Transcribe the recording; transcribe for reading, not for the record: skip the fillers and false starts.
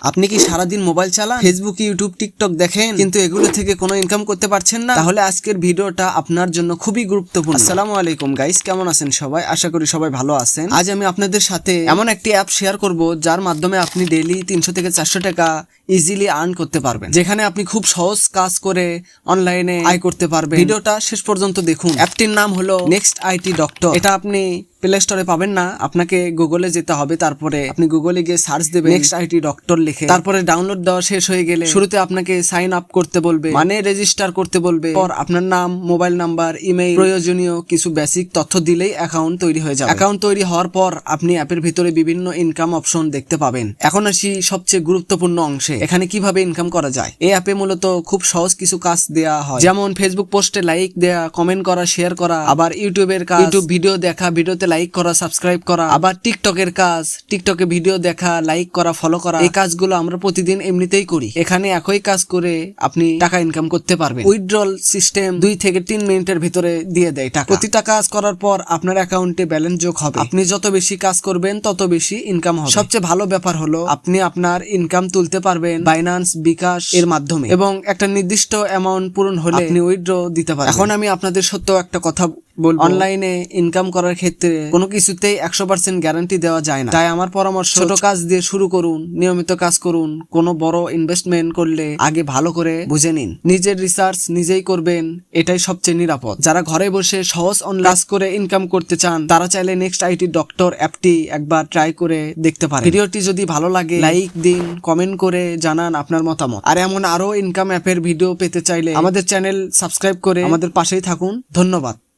আপনি কি সারাদিন মোবাইল চালান, ফেসবুক, ইউটিউব, টিকটক দেখেন, কিন্তু এগুলো থেকে কোনো ইনকাম করতে পারছেন না? তাহলে আজকের ভিডিওটা আপনার জন্য খুবই গুরুত্বপূর্ণ। আসসালামু আলাইকুম গাইস, কেমন আছেন সবাই? আশা করি সবাই ভালো আছেন। আজ আমি আপনাদের সাথে এমন একটি অ্যাপ শেয়ার করব যার মাধ্যমে আপনি ডেইলি 300 থেকে 400 টাকা ইজিলি আর্ন করতে পারবেন, যেখানে আপনি খুব সহজ কাজ করে অনলাইনে আয় করতে পারবেন। ভিডিওটা শেষ পর্যন্ত দেখুন। অ্যাপটির নাম হলো নেক্সট আইটি ডক্টর। এটা আপনি প্লে স্টোরে পাবেন না, আপনাকে গুগলে যেতে হবে। তারপরে আপনি গুগলে গিয়ে সার্চ দেবেন নেক্সট আইটি ডক্টর লিখে। তারপরে ডাউনলোড দেওয়া শেষ হয়ে গেলে শুরুতে আপনাকে সাইন আপ করতে বলবে, মানে রেজিস্টার করতে বলবে। পর আপনার নাম, মোবাইল নাম্বার, ইমেইল, প্রয়োজনীয় কিছু বেসিক তথ্য দিলেই অ্যাকাউন্ট তৈরি হয়ে যাবে। অ্যাকাউন্ট তৈরি হওয়ার পর আপনি অ্যাপের ভিতরে বিভিন্ন ইনকাম অপশন দেখতে পাবেন। এখন আসি সবচেয়ে গুরুত্বপূর্ণ অংশে, এখানে কিভাবে ইনকাম করা যায়। এই অ্যাপে মূলত খুব সহজ কিছু কাজ দেয়া হয়, যেমন ফেসবুক পোস্টে লাইক দেয়া, কমেন্ট করা, শেয়ার করা। আবার ইউটিউবের কাজ, ইউটিউব ভিডিও দেখা, ভিডিওতে লাইক করা, সাবস্ক্রাইব করা। আবার টিকটকের কাজ, টিকটকে ভিডিও দেখা, লাইক করা, ফলো করা। এই কাজগুলো আমরা প্রতিদিন এমনিতেই করি। এখানে একই কাজ করে আপনি টাকা ইনকাম করতে পারবেন। উইথড্রল সিস্টেম 2 থেকে 3 মিনিটের ভিতরে দিয়ে দেয় টাকা। প্রতিটা কাজ করার পর আপনার অ্যাকাউন্টে ব্যালেন্স যোগ হবে। আপনি যত বেশি কাজ করবেন তত বেশি ইনকাম হবে। সবচেয়ে ভালো ব্যাপার হলো আপনি আপনার ইনকাম তুলতে পারবেন বাইন্যান্স, বিকাশ এর মাধ্যমে, এবং একটা নির্দিষ্ট অ্যামাউন্ট পূরণ হলে আপনি উইথড্র দিতে পারবেন। এখন আমি আপনাদের সত্য একটা কথা বলবো, অনলাইনে ইনকাম করার ক্ষেত্রে কোনো কিছুতেই 100% গ্যারান্টি দেওয়া যায় না। তাই আমার পরামর্শ, ছোট কাজ দিয়ে শুরু করুন, নিয়মিত কাজ করুন। কোনো বড় ইনভেস্টমেন্ট করলে আগে ভালো করে বুঝে নিন। নিজের রিসার্চ নিজেই করবেন, এটাই সবচেয়ে নিরাপদ। যারা ঘরে বসে সহজ অনলাইন কাজ করে ইনকাম করতে চান, তারা চাইলে নেক্সট আইটি ডক্টর অ্যাপটি একবার ট্রাই করে দেখতে পারেন। ভিডিওটি যদি ভালো লাগে লাইক দিন, কমেন্ট করে জানান আপনার মতামত। আর এমন আরো ইনকাম অ্যাপের ভিডিও পেতে চাইলে আমাদের চ্যানেল সাবস্ক্রাইব করে আমাদের পাশেই থাকুন। ধন্যবাদ।